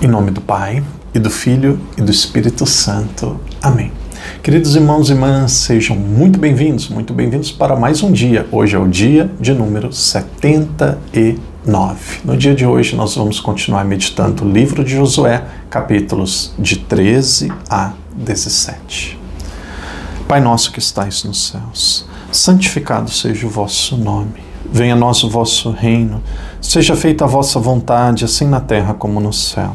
Em nome do Pai, e do Filho, e do Espírito Santo. Amém. Queridos irmãos e irmãs, sejam muito bem-vindos para mais um dia. Hoje é o dia de número 79. No dia de hoje nós vamos continuar meditando o livro de Josué, capítulos de 13 a 17. Pai nosso que estais nos céus, santificado seja o vosso nome. Venha a nós o vosso reino, seja feita a vossa vontade, assim na terra como no céu.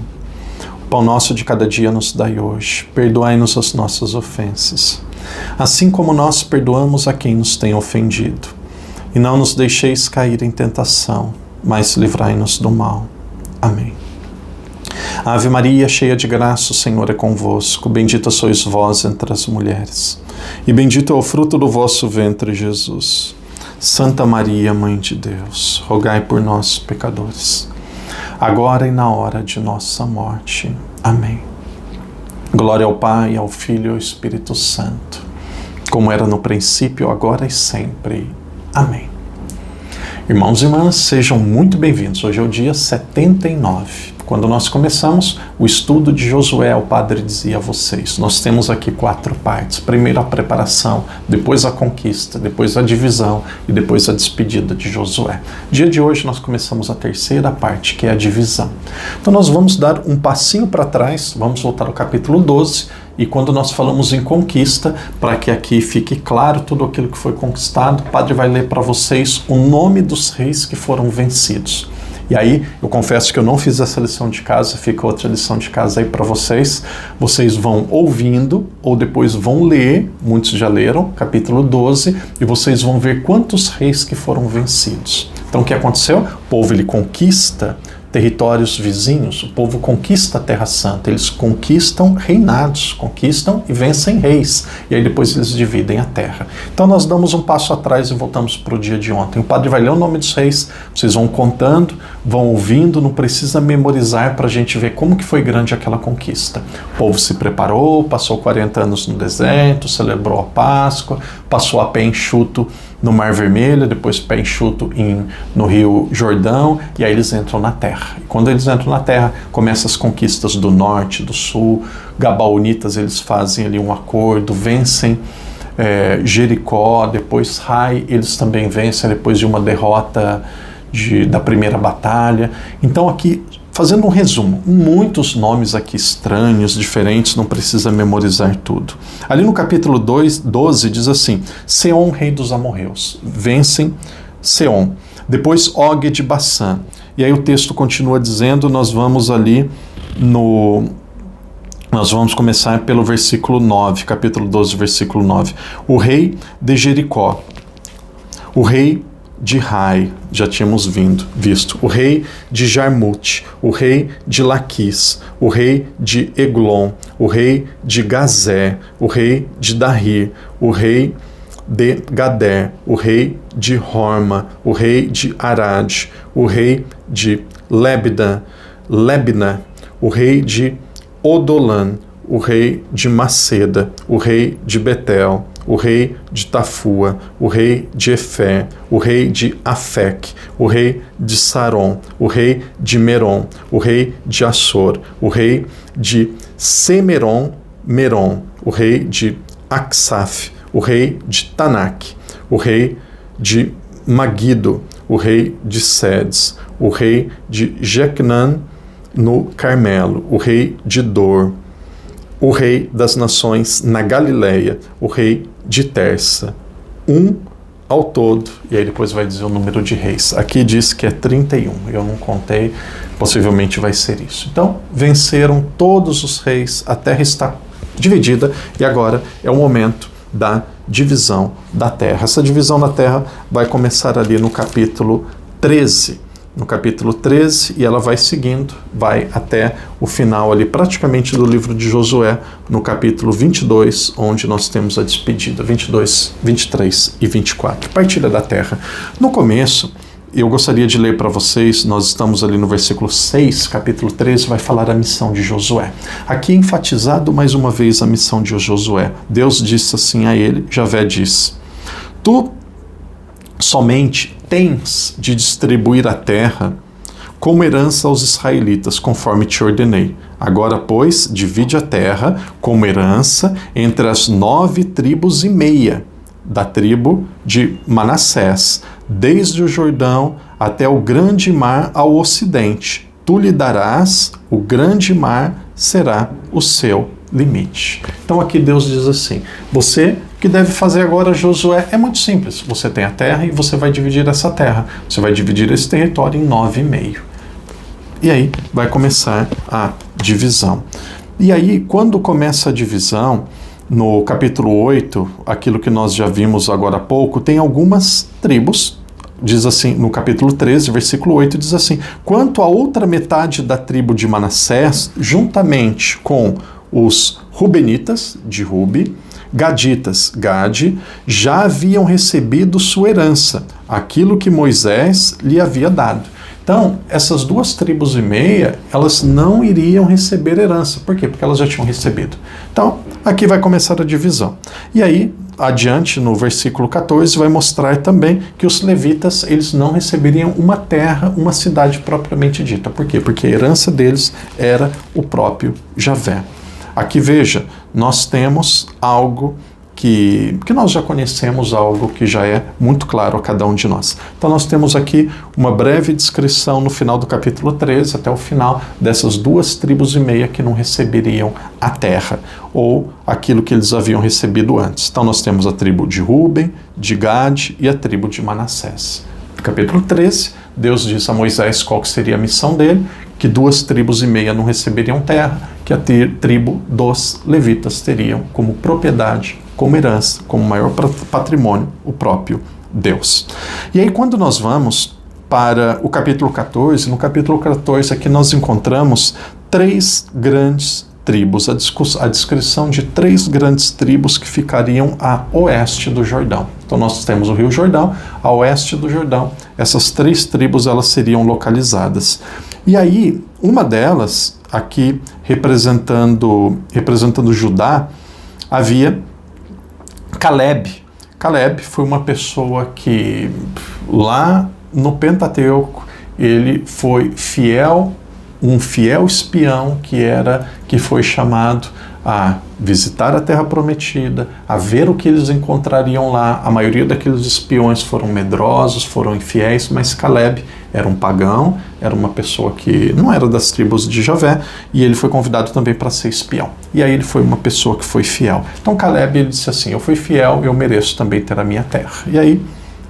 O pão nosso de cada dia nos dai hoje, perdoai-nos as nossas ofensas, assim como nós perdoamos a quem nos tem ofendido. E não nos deixeis cair em tentação, mas livrai-nos do mal. Amém. Ave Maria, cheia de graça, o Senhor é convosco, bendita sois vós entre as mulheres, e bendito é o fruto do vosso ventre, Jesus. Santa Maria, Mãe de Deus, rogai por nós, pecadores, agora e na hora de nossa morte. Amém. Glória ao Pai, ao Filho e ao Espírito Santo, como era no princípio, agora e sempre. Amém. Irmãos e irmãs, sejam muito bem-vindos. Hoje é o dia 79. Quando nós começamos o estudo de Josué, o padre dizia a vocês, nós temos aqui 4 partes. Primeiro a preparação, depois a conquista, depois a divisão e depois a despedida de Josué. Dia de hoje nós começamos a terceira parte, que é a divisão. Então nós vamos dar um passinho para trás, vamos voltar ao capítulo 12, e quando nós falamos em conquista, para que aqui fique claro tudo aquilo que foi conquistado, o padre vai ler para vocês o nome dos reis que foram vencidos. E aí, eu confesso que eu não fiz essa lição de casa, fica outra lição de casa aí para vocês. Vocês vão ouvindo, ou depois vão ler, muitos já leram, capítulo 12, e vocês vão ver quantos reis que foram vencidos. Então o que aconteceu? O povo ele conquista territórios vizinhos, o povo conquista a Terra Santa, eles conquistam reinados, conquistam e vencem reis, e aí depois eles dividem a terra. Então nós damos um passo atrás e voltamos para o dia de ontem. O padre vai ler o nome dos reis, vocês vão contando, vão ouvindo, não precisa memorizar para a gente ver como que foi grande aquela conquista. O povo se preparou, passou 40 anos no deserto, celebrou a Páscoa, passou a pé enxuto no Mar Vermelho, depois pé enxuto no Rio Jordão, e aí eles entram na terra. E quando eles entram na terra, começam as conquistas do norte, do sul. Gabaonitas, eles fazem ali um acordo, vencem Jericó, depois Ai, eles também vencem depois de uma derrota da primeira batalha. Então aqui, fazendo um resumo, muitos nomes aqui estranhos, diferentes, não precisa memorizar tudo. Ali no capítulo 12 diz assim, Seom, rei dos amorreus, vencem Seom. Depois Og de Bassã. E aí o texto continua dizendo, nós vamos começar pelo versículo 9, capítulo 12, versículo 9. O rei de Jericó, o rei de Ai, já tínhamos visto, o rei de Jarmute, o rei de Laquis, o rei de Eglon, o rei de Gazé, o rei de Dahir, o rei de Gader, o rei de Horma, o rei de Arad, o rei de Lebna, o rei de Odolan, o rei de Maceda, o rei de Betel, o rei de Tafua, o rei de Efé, o rei de Afec, o rei de Saron, o rei de Merom, o rei de Assor, o rei de Semeron, o rei de Aksaf, o rei de Tanak, o rei de Magido, o rei de Sedes, o rei de Jecnan no Carmelo, o rei de Dor, o rei das nações na Galileia, o rei de Tersa, ao todo, e aí depois vai dizer o número de reis. Aqui diz que é 31, eu não contei, possivelmente vai ser isso. Então, venceram todos os reis, a terra está dividida, e agora é o momento da divisão da terra. Essa divisão da terra vai começar ali no capítulo 13. No capítulo 13, e ela vai seguindo, vai até o final ali, praticamente do livro de Josué, no capítulo 22, onde nós temos a despedida, 22, 23 e 24. Partilha da terra. No começo, eu gostaria de ler para vocês, nós estamos ali no versículo 6, capítulo 13, vai falar a missão de Josué. Aqui enfatizado mais uma vez a missão de Josué. Deus disse assim a ele, Javé disse, tu somente tens de distribuir a terra como herança aos israelitas, conforme te ordenei. Agora, pois, divide a terra como herança entre as 9 tribos e meia da tribo de Manassés, desde o Jordão até o grande mar ao ocidente. Tu lhe darás, o grande mar será o seu limite. Então aqui Deus diz assim, você que deve fazer agora, Josué, é muito simples. Você tem a terra e você vai dividir essa terra. Você vai dividir esse território em 9,5. E aí vai começar a divisão. E aí, quando começa a divisão, no capítulo 8, aquilo que nós já vimos agora há pouco, tem algumas tribos. Diz assim, no capítulo 13, versículo 8, diz assim, quanto à outra metade da tribo de Manassés, juntamente com os Rubenitas, de Rubi, Gaditas, Gade, já haviam recebido sua herança, aquilo que Moisés lhe havia dado. Então, essas 2 tribos e meia, elas não iriam receber herança. Por quê? Porque elas já tinham recebido. Então, aqui vai começar a divisão. E aí, adiante, no versículo 14, vai mostrar também que os levitas, eles não receberiam uma terra, uma cidade propriamente dita. Por quê? Porque a herança deles era o próprio Javé. Aqui, veja, nós temos algo que nós já conhecemos, algo que já é muito claro a cada um de nós. Então nós temos aqui uma breve descrição no final do capítulo 13, até o final, dessas 2 tribos e meia que não receberiam a terra, ou aquilo que eles haviam recebido antes. Então nós temos a tribo de Ruben, de Gade e a tribo de Manassés. No capítulo 13, Deus diz a Moisés qual que seria a missão dele, que 2 tribos e meia não receberiam terra, que a tribo dos levitas teriam como propriedade, como herança, como maior patrimônio, o próprio Deus. E aí quando nós vamos para o capítulo 14, no capítulo 14 aqui nós encontramos 3 grandes tribos, a descrição de 3 grandes tribos que ficariam a oeste do Jordão. Então nós temos o Rio Jordão, a oeste do Jordão, essas 3 tribos elas seriam localizadas. E aí, uma delas, aqui representando Judá, havia Caleb. Caleb foi uma pessoa que lá no Pentateuco ele foi fiel, um fiel espião que foi chamado a visitar a Terra Prometida, a ver o que eles encontrariam lá. A maioria daqueles espiões foram medrosos, foram infiéis, mas Caleb era um pagão, era uma pessoa que não era das tribos de Javé, e ele foi convidado também para ser espião. E aí ele foi uma pessoa que foi fiel. Então Caleb ele disse assim, eu fui fiel, eu mereço também ter a minha terra. E aí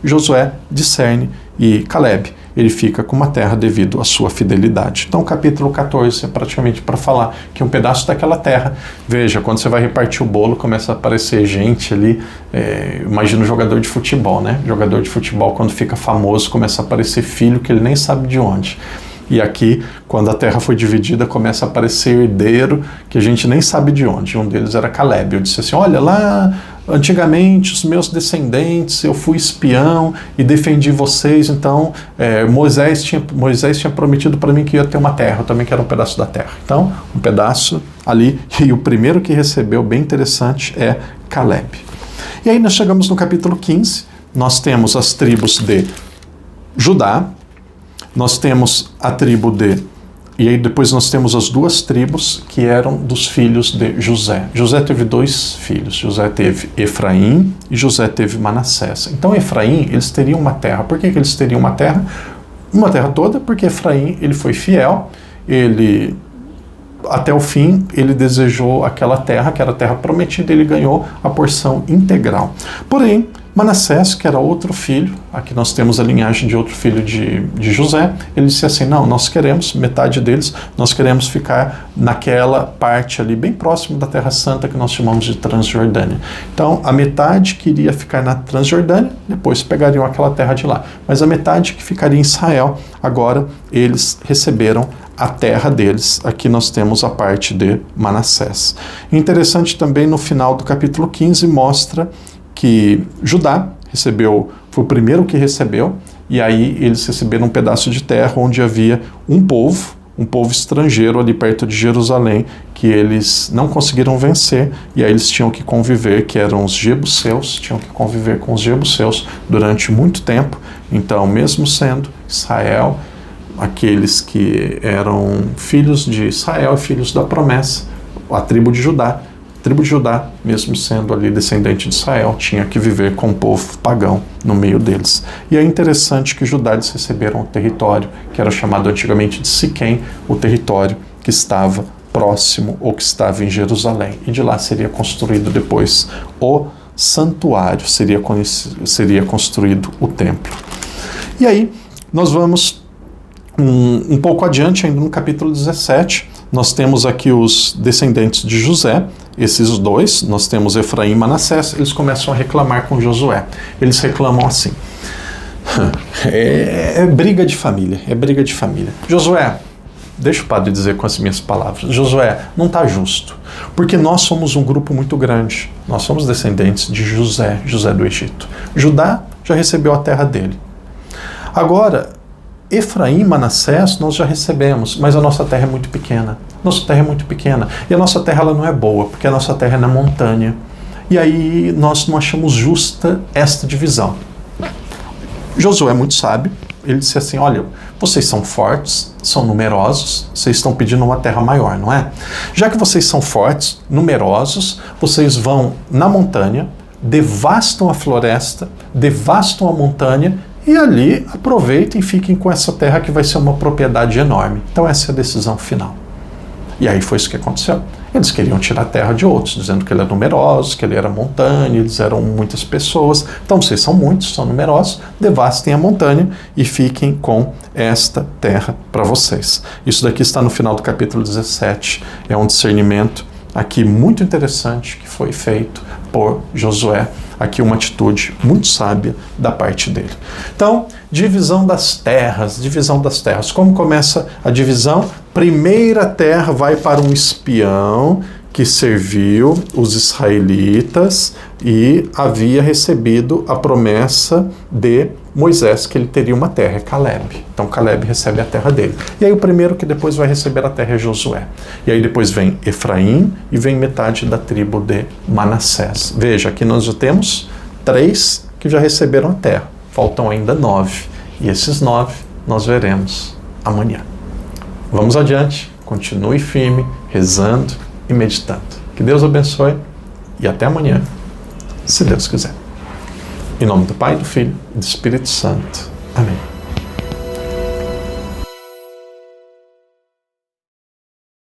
Josué discerne e Caleb, ele fica com uma terra devido à sua fidelidade. Então o capítulo 14 é praticamente para falar que um pedaço daquela terra, veja, quando você vai repartir o bolo, começa a aparecer gente ali, imagina um jogador de futebol, né? Jogador de futebol, quando fica famoso, começa a aparecer filho que ele nem sabe de onde. E aqui, quando a terra foi dividida, começa a aparecer herdeiro que a gente nem sabe de onde. Um deles era Caleb. Eu disse assim, olha, lá antigamente os meus descendentes, eu fui espião e defendi vocês, então Moisés tinha prometido para mim que ia ter uma terra, eu também quero um pedaço da terra. Então, um pedaço ali, e o primeiro que recebeu, bem interessante, é Caleb. E aí nós chegamos no capítulo 15, nós temos as tribos de Judá, nós temos a tribo e aí depois nós temos as 2 tribos que eram dos filhos de José. José teve 2 filhos, José teve Efraim e José teve Manassés. Então Efraim, eles teriam uma terra. Por que eles teriam uma terra? Uma terra toda, porque Efraim, ele foi fiel, ele até o fim, ele desejou aquela terra, que era a terra prometida, ele ganhou a porção integral. Porém, Manassés, que era outro filho, aqui nós temos a linhagem de outro filho de José, ele disse assim, não, nós queremos, metade deles, nós queremos ficar naquela parte ali, bem próximo da Terra Santa, que nós chamamos de Transjordânia. Então, a metade que iria ficar na Transjordânia, depois pegariam aquela terra de lá. Mas a metade que ficaria em Israel, agora eles receberam a terra deles. Aqui nós temos a parte de Manassés. Interessante também, no final do capítulo 15, mostra que Judá foi o primeiro que recebeu, e aí eles receberam um pedaço de terra onde havia um povo estrangeiro ali perto de Jerusalém, que eles não conseguiram vencer, e aí eles tinham que conviver, que eram os jebuseus, tinham que conviver com os jebuseus durante muito tempo. Então, mesmo sendo Israel aqueles que eram filhos de Israel, filhos da promessa, a tribo de Judá. A tribo de Judá, mesmo sendo ali descendente de Israel, tinha que viver com o povo pagão no meio deles. E é interessante que Judá eles receberam o território, que era chamado antigamente de Siquém, o território que estava próximo ou que estava em Jerusalém. E de lá seria construído depois o santuário, seria construído o templo. E aí, nós vamos um pouco adiante, ainda no capítulo 17, nós temos aqui os descendentes de José, esses dois, nós temos Efraim e Manassés, eles começam a reclamar com Josué. Eles reclamam assim, é briga de família, Josué, deixa o padre dizer com as minhas palavras, Josué, não está justo, porque nós somos um grupo muito grande, nós somos descendentes de José do Egito. Judá já recebeu a terra dele. Agora, Efraim e Manassés nós já recebemos, mas a nossa terra é muito pequena. E a nossa terra ela não é boa, porque a nossa terra é na montanha. E aí nós não achamos justa esta divisão. Josué é muito sábio, ele disse assim, olha, vocês são fortes, são numerosos, vocês estão pedindo uma terra maior, não é? Já que vocês são fortes, numerosos, vocês vão na montanha, devastam a floresta, devastam a montanha, e ali aproveitem e fiquem com essa terra que vai ser uma propriedade enorme. Então essa é a decisão final. E aí foi isso que aconteceu. Eles queriam tirar a terra de outros, dizendo que ele era numeroso, que ele era montanha, eles eram muitas pessoas. Então vocês são muitos, são numerosos, devastem a montanha e fiquem com esta terra para vocês. Isso daqui está no final do capítulo 17. É um discernimento aqui muito interessante que foi feito por Josué. Aqui uma atitude muito sábia da parte dele. Então, divisão das terras. Como começa a divisão? Primeira terra vai para um espião que serviu os israelitas e havia recebido a promessa de Moisés, que ele teria uma terra, é Caleb. Então Caleb recebe a terra dele. E aí o primeiro que depois vai receber a terra é Josué. E aí depois vem Efraim e vem metade da tribo de Manassés. Veja, aqui nós já temos 3 que já receberam a terra. Faltam ainda 9. E esses 9 nós veremos amanhã. Vamos adiante, continue firme, rezando e meditando. Que Deus abençoe e até amanhã, se Deus quiser. Em nome do Pai, do Filho e do Espírito Santo. Amém.